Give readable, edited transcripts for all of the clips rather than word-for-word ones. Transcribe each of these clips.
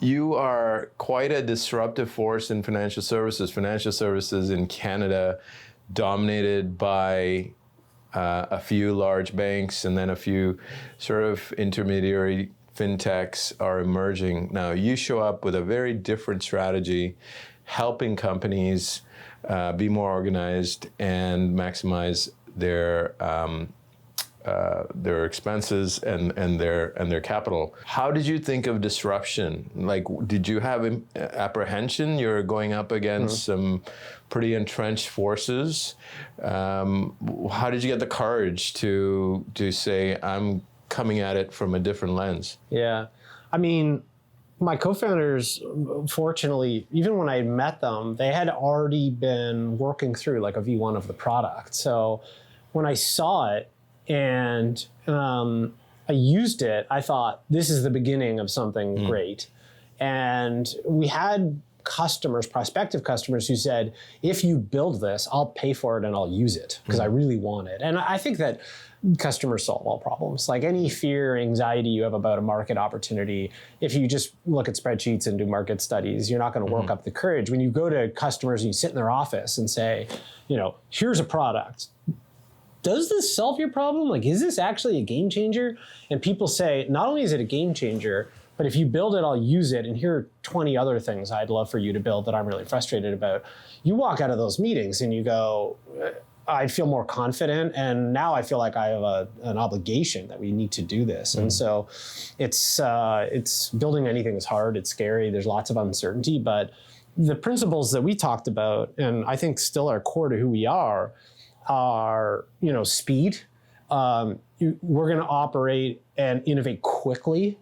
you are quite a disruptive force in financial services. Financial services in Canada dominated by a few large banks, and then a few sort of intermediary fintechs are emerging. Now, you show up with a very different strategy, helping companies be more organized and maximize their expenses and their capital. How did you think of disruption? Like, did you have apprehension? You're going up against some pretty entrenched forces. How did you get the courage to say, I'm coming at it from a different lens? Yeah, I mean, my co-founders, fortunately, even when I met them, they had already been working through like a V1 of the product. So when I saw it and I used it, I thought, this is the beginning of something great. And we had customers, prospective customers, who said, if you build this, I'll pay for it and I'll use it because I really want it. And I think that customers solve all problems. Like any fear, anxiety you have about a market opportunity, if you just look at spreadsheets and do market studies, you're not going to work up the courage. When you go to customers and you sit in their office and say, you know, here's a product. Does this solve your problem? Like, is this actually a game changer? And people say, not only is it a game changer, but if you build it, I'll use it. And here are 20 other things I'd love for you to build that I'm really frustrated about. You walk out of those meetings and you go, I feel more confident. And now I feel like I have an obligation that we need to do this. And so it's building anything is hard. It's scary. There's lots of uncertainty. But the principles that we talked about, and I think still are core to who we are, you know, speed. We're going to operate and innovate quickly.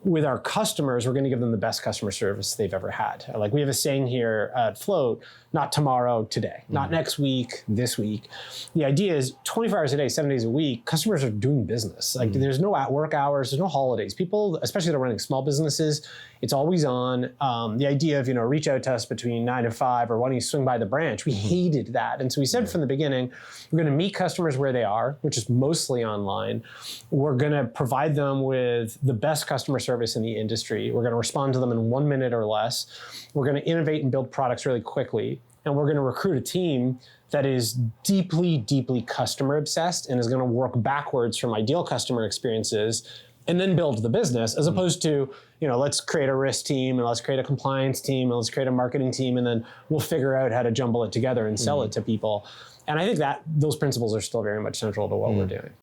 With our customers, we're going to give them the best customer service they've ever had. Like we have a saying here at Float, not tomorrow, today, not next week, this week. The idea is 24 hours a day, 7 days a week, customers are doing business. Like there's no at work hours, there's no holidays. People, especially that are running small businesses, it's always on. The idea of, you know, reach out to us between 9 and 5 or why don't you swing by the branch? We hated that. And so we said from the beginning, we're going to meet customers where they are, which is mostly online. We're going to provide them with the best customer service in the industry. We're going to respond to them in 1 minute or less. We're going to innovate and build products really quickly. And we're going to recruit a team that is deeply, deeply customer obsessed and is going to work backwards from ideal customer experiences and then build the business, as opposed to, you know, let's create a risk team and let's create a compliance team and let's create a marketing team and then we'll figure out how to jumble it together and sell it to people. And I think that those principles are still very much central to what we're doing.